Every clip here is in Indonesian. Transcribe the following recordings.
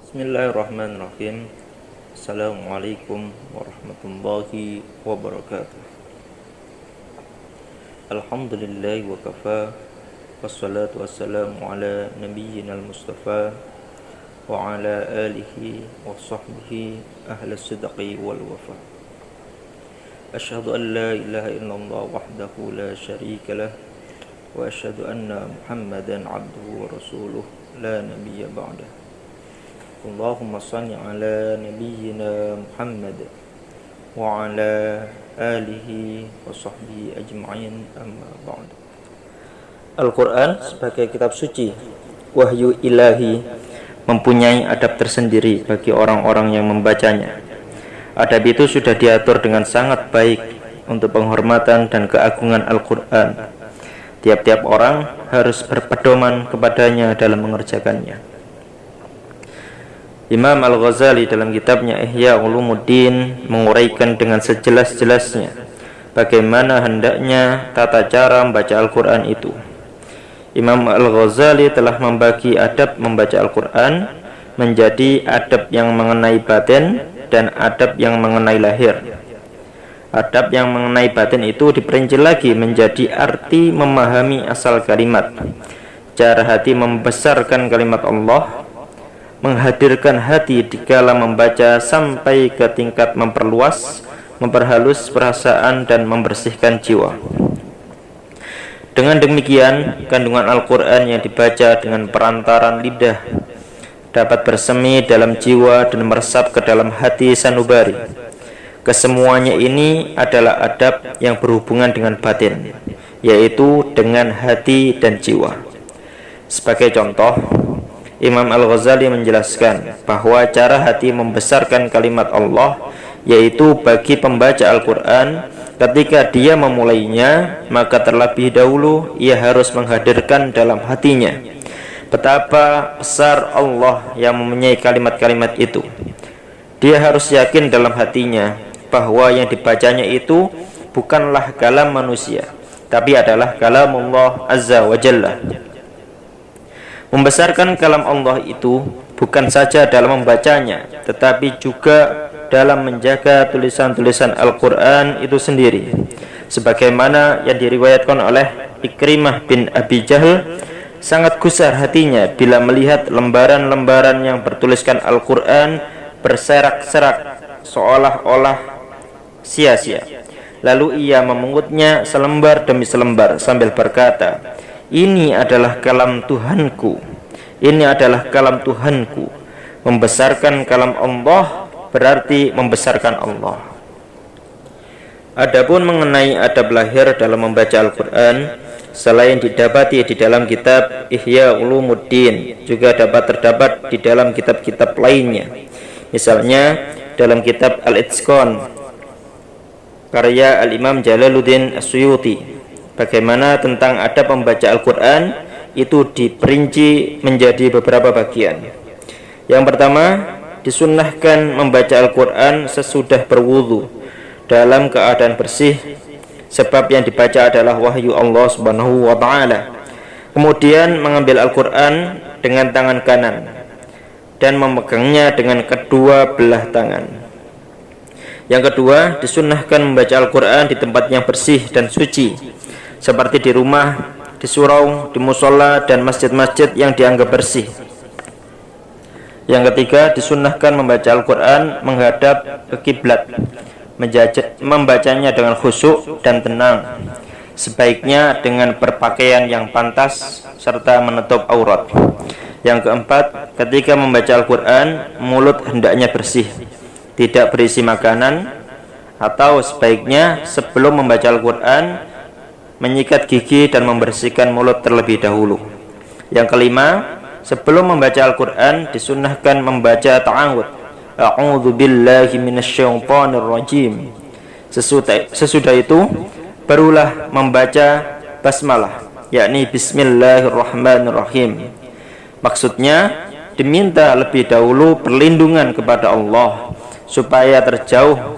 Bismillahirrahmanirrahim. Assalamualaikum warahmatullahi wabarakatuh. Alhamdulillah wa kafa. Wassalatu wassalamu ala nabiyyina al-mustafa wa ala alihi wa sahbihi ahli sidqi wal wafa. Asyhadu an la ilaha illallah wahdahu la syarika lah wa asyhadu anna Muhammadan abduhu wa rasuluh la nabiyya ba'dah. Allahumma salli ala nabiyyina Muhammad wa ala alihi wa sahbihi ajma'in, amma ba'd. Al-Quran sebagai kitab suci, wahyu ilahi, mempunyai adab tersendiri bagi orang-orang yang membacanya. Adab itu sudah diatur dengan sangat baik untuk penghormatan dan keagungan Al-Quran. Tiap-tiap orang harus berpedoman kepadanya dalam mengerjakannya. Imam Al-Ghazali dalam kitabnya Ihya Ulumuddin menguraikan dengan sejelas-jelasnya bagaimana hendaknya tata cara membaca Al-Quran itu. Imam Al-Ghazali telah membagi adab membaca Al-Quran menjadi adab yang mengenai batin dan adab yang mengenai lahir. Adab yang mengenai batin itu diperinci lagi menjadi arti memahami asal kalimat, cara hati membesarkan kalimat Allah, menghadirkan hati dikala membaca sampai ke tingkat memperluas, memperhalus perasaan dan membersihkan jiwa. Dengan demikian, kandungan Al-Quran yang dibaca dengan perantaran lidah dapat bersemi dalam jiwa dan meresap ke dalam hati sanubari. Kesemuanya ini adalah adab yang berhubungan dengan batin, yaitu dengan hati dan jiwa. Sebagai contoh, Imam Al-Ghazali menjelaskan bahwa cara hati membesarkan kalimat Allah, yaitu bagi pembaca Al-Quran, ketika dia memulainya, maka terlebih dahulu ia harus menghadirkan dalam hatinya betapa besar Allah yang mempunyai kalimat-kalimat itu. Dia harus yakin dalam hatinya bahwa yang dibacanya itu bukanlah kalam manusia, tapi adalah kalam Allah Azza wa Jalla. Membesarkan kalam Allah itu bukan saja dalam membacanya, tetapi juga dalam menjaga tulisan-tulisan Al-Quran itu sendiri. Sebagaimana yang diriwayatkan oleh Ikrimah bin Abi Jahl, sangat gusar hatinya bila melihat lembaran-lembaran yang bertuliskan Al-Quran berserak-serak seolah-olah sia-sia. Lalu ia memungutnya selembar demi selembar sambil berkata, "Ini adalah kalam Tuhanku. Ini adalah kalam Tuhanku." Membesarkan kalam Allah berarti membesarkan Allah. Adapun mengenai adab lahir dalam membaca Al-Quran, selain didapati di dalam kitab Ihya Ulumuddin, juga dapat terdapat di dalam kitab-kitab lainnya. Misalnya dalam kitab Al-Itqan karya Al-Imam Jalaluddin As-Suyuti, bagaimana tentang adab membaca Al-Quran itu diperinci menjadi beberapa bagian. Yang pertama, disunnahkan membaca Al-Quran sesudah berwudu dalam keadaan bersih, sebab yang dibaca adalah wahyu Allah Subhanahu wa ta'ala. Kemudian mengambil Al-Quran dengan tangan kanan dan memegangnya dengan kedua belah tangan. Yang kedua, disunnahkan membaca Al-Quran di tempat yang bersih dan suci, seperti di rumah, di surau, di musola, dan masjid-masjid yang dianggap bersih. Yang ketiga, disunnahkan membaca Al-Quran menghadap ke kiblat, membacanya dengan khusyuk dan tenang, sebaiknya dengan berpakaian yang pantas serta menutup aurat. Yang keempat, ketika membaca Al-Quran, mulut hendaknya bersih, tidak berisi makanan, atau sebaiknya sebelum membaca Al-Quran menyikat gigi dan membersihkan mulut terlebih dahulu. Yang kelima, sebelum membaca Al-Quran disunnahkan membaca ta'awud, a'udzu billahi minasyaitonir rajim. Sesudah itu barulah membaca basmalah, yakni bismillahirrahmanirrahim. Maksudnya diminta lebih dahulu perlindungan kepada Allah supaya terjauh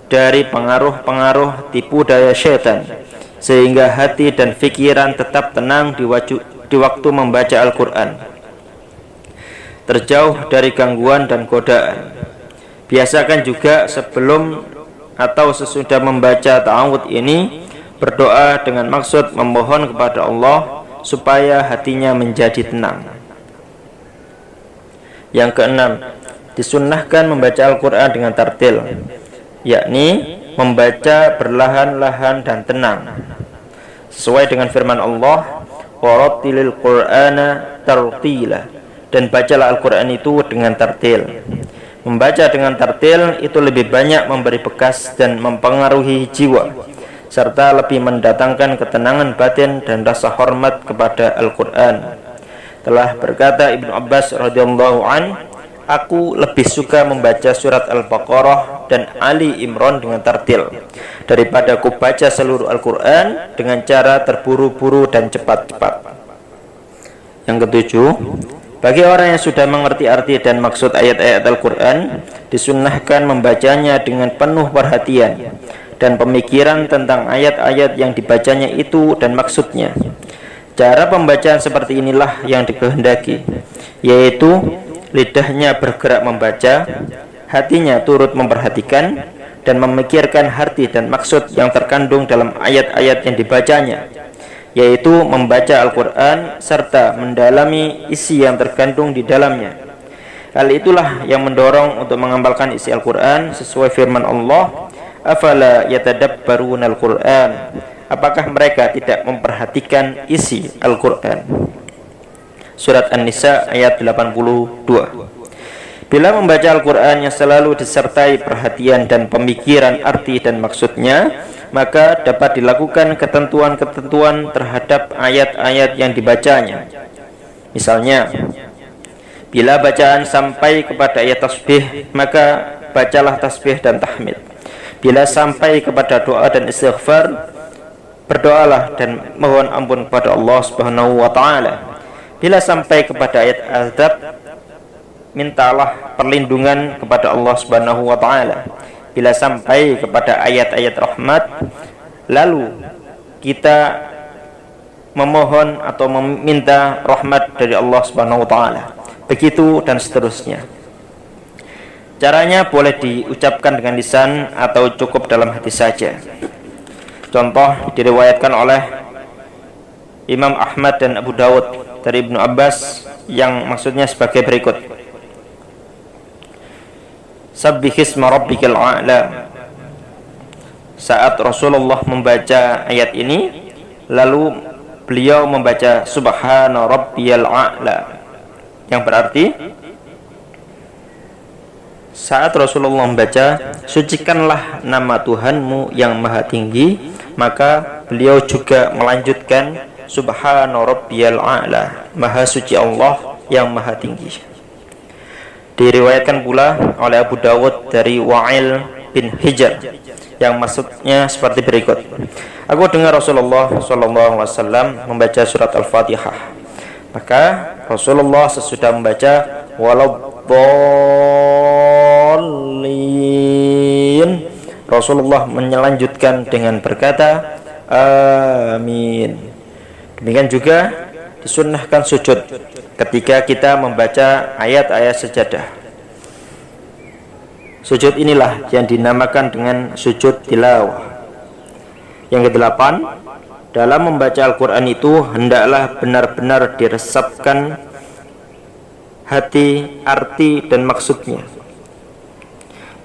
dari pengaruh-pengaruh tipu daya syaitan, sehingga hati dan pikiran tetap tenang di waktu membaca Al-Quran. terjauh dari gangguan dan godaan. Biasakan juga sebelum atau sesudah membaca ta'awudz ini berdoa dengan maksud memohon kepada Allah supaya hatinya menjadi tenang. Yang keenam, disunnahkan membaca Al-Quran dengan tartil, yakni membaca berlahan-lahan dan tenang, sesuai dengan firman Allah, warattilil Qur'ana tartila, dan bacalah Al-Quran itu dengan tartil. Membaca dengan tartil itu lebih banyak memberi bekas dan mempengaruhi jiwa, serta lebih mendatangkan ketenangan batin dan rasa hormat kepada Al-Quran. Telah berkata Ibnu Abbas radhiyallahu an, aku lebih suka membaca surat Al-Baqarah dan Ali Imran dengan tartil daripada aku baca seluruh Al-Quran dengan cara terburu-buru dan cepat-cepat. Yang ketujuh, bagi orang yang sudah mengerti arti dan maksud ayat-ayat Al-Quran, disunnahkan membacanya dengan penuh perhatian dan pemikiran tentang ayat-ayat yang dibacanya itu dan maksudnya. Cara pembacaan seperti inilah yang dikehendaki, yaitu lidahnya bergerak membaca, hatinya turut memperhatikan dan memikirkan arti dan maksud yang terkandung dalam ayat-ayat yang dibacanya, yaitu membaca Al-Quran serta mendalami isi yang terkandung di dalamnya. Hal itulah yang mendorong untuk mengamalkan isi Al-Quran sesuai firman Allah, afala yatadabbaruna Al-Quran, apakah mereka tidak memperhatikan isi Al-Quran. Surat An-Nisa ayat 82. Bila membaca Al-Quran yang selalu disertai perhatian dan pemikiran arti dan maksudnya, maka dapat dilakukan ketentuan-ketentuan terhadap ayat-ayat yang dibacanya. Misalnya, bila bacaan sampai kepada ayat tasbih, maka bacalah tasbih dan tahmid. Bila sampai kepada doa dan istighfar, berdoalah dan mohon ampun kepada Allah Subhanahu wa taala. Bila sampai kepada ayat azab, mintalah perlindungan kepada Allah Subhanahu wa taala. Bila sampai kepada ayat-ayat rahmat, lalu kita memohon atau meminta rahmat dari Allah Subhanahu wa taala. Begitu dan seterusnya. Caranya boleh diucapkan dengan lisan atau cukup dalam hati saja. Contoh diriwayatkan oleh Imam Ahmad dan Abu Dawud dari Ibnu Abbas yang maksudnya sebagai berikut. Sabbihisma rabbikal a'la. Saat Rasulullah membaca ayat ini, lalu beliau membaca subhana rabbiyal a'la, yang berarti saat Rasulullah membaca sucikanlah nama Tuhanmu yang maha tinggi, maka beliau juga melanjutkan subhana rabbiyal a'la, maha suci Allah yang maha tinggi. Diriwayatkan pula oleh Abu Dawud dari Wa'il bin Hijr yang maksudnya seperti berikut. Aku dengar Rasulullah SAW membaca surat Al-Fatihah, maka Rasulullah sesudah membaca waladdallin, Rasulullah melanjutkan dengan berkata amin. Demikian juga disunnahkan sujud ketika kita membaca ayat-ayat sejadah. Sujud inilah yang dinamakan dengan sujud tilawah. Yang kedelapan, dalam membaca Al-Quran itu hendaklah benar-benar diresapkan hati, arti dan maksudnya.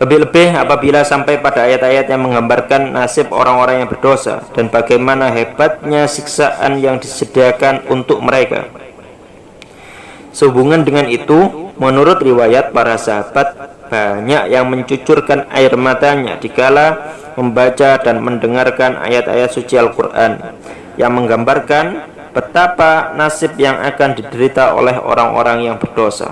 Lebih-lebih apabila sampai pada ayat-ayat yang menggambarkan nasib orang-orang yang berdosa dan bagaimana hebatnya siksaan yang disediakan untuk mereka. Sehubungan dengan itu, menurut riwayat para sahabat, banyak yang mencucurkan air matanya dikala membaca dan mendengarkan ayat-ayat suci Al-Quran yang menggambarkan betapa nasib yang akan diderita oleh orang-orang yang berdosa.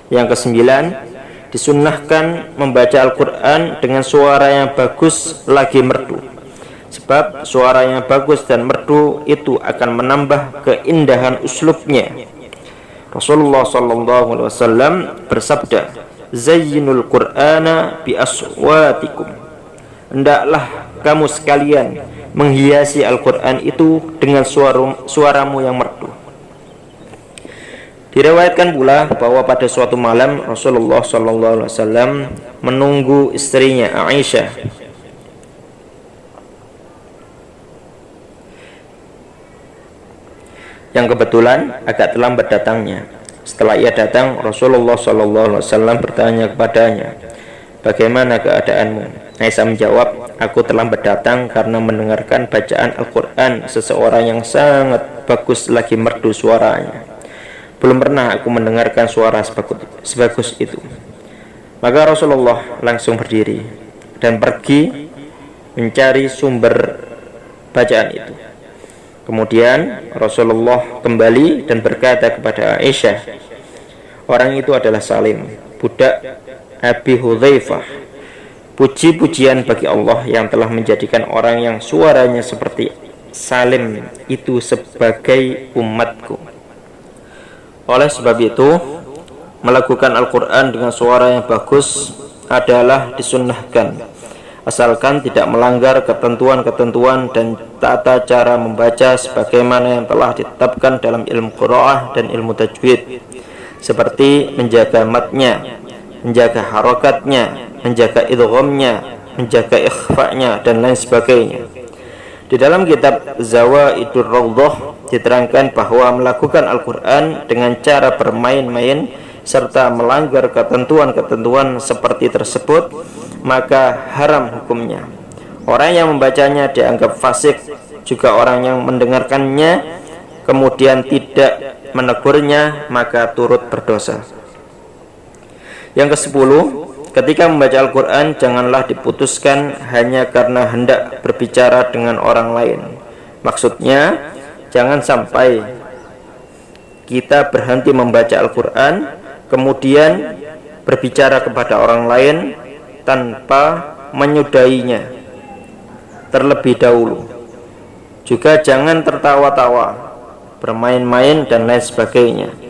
Yang kesembilan, disunnahkan membaca Al-Quran dengan suara yang bagus lagi merdu, sebab suara yang bagus dan merdu itu akan menambah keindahan uslubnya. Rasulullah SAW bersabda, zayyinul Qur'ana bi aswatikum, hendaklah kamu sekalian menghiasi Al-Quran itu dengan suaramu yang merdu. Diriwayatkan pula bahwa pada suatu malam Rasulullah SAW menunggu istrinya Aisyah yang kebetulan agak terlambat datangnya. Setelah ia datang, Rasulullah SAW bertanya kepadanya, "Bagaimana keadaanmu?" Aisyah menjawab, "Aku terlambat datang karena mendengarkan bacaan Al-Quran seseorang yang sangat bagus lagi merdu suaranya. Belum pernah aku mendengarkan suara sebagus itu." Maka Rasulullah langsung berdiri dan pergi mencari sumber bacaan itu. Kemudian Rasulullah kembali dan berkata kepada Aisyah, "Orang itu adalah Salim, budak Abi Hudzaifah. Puji-pujian bagi Allah yang telah menjadikan orang yang suaranya seperti Salim itu sebagai umatku." Oleh sebab itu, melakukan Al-Quran dengan suara yang bagus adalah disunnahkan, asalkan tidak melanggar ketentuan-ketentuan dan tata cara membaca sebagaimana yang telah ditetapkan dalam ilmu qiraah dan ilmu tajwid, seperti menjaga matnya, menjaga harokatnya, menjaga idghamnya, menjaga ikhfa'nya, dan lain sebagainya. Di dalam kitab Zawaidur Rawdah diterangkan bahwa melakukan Al-Quran dengan cara bermain-main serta melanggar ketentuan-ketentuan seperti tersebut maka haram hukumnya. Orang yang membacanya dianggap fasik, juga orang yang mendengarkannya kemudian tidak menegurnya maka turut berdosa. Yang ke-10, ketika membaca Al-Quran janganlah diputuskan hanya karena hendak berbicara dengan orang lain. Maksudnya, jangan sampai kita berhenti membaca Al-Quran kemudian berbicara kepada orang lain tanpa menyudahinya terlebih dahulu. Juga jangan tertawa-tawa, bermain-main, dan lain sebagainya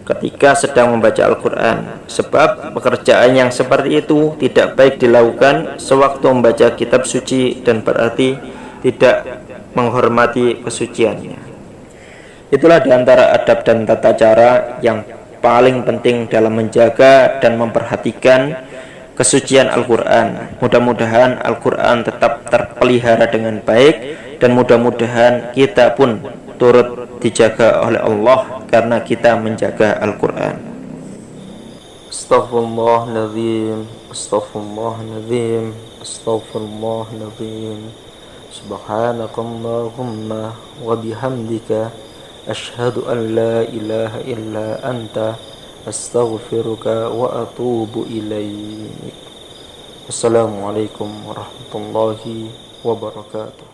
ketika sedang membaca Al-Quran, sebab pekerjaan yang seperti itu tidak baik dilakukan sewaktu membaca kitab suci dan berarti tidak menghormati kesuciannya. Itulah diantara adab dan tata cara yang paling penting dalam menjaga dan memperhatikan kesucian Al-Quran. Mudah-mudahan Al-Quran tetap terpelihara dengan baik, dan mudah-mudahan kita pun turut dijaga oleh Allah karena kita menjaga Al-Quran. Astaghfirullahaladzim, astaghfirullahaladzim, astaghfirullahaladzim. Subhanakallahumma wa bihamdika asyhadu an la ilaha illa anta astaghfiruka wa atubu ilaik. Assalamualaikum warahmatullahi wabarakatuh.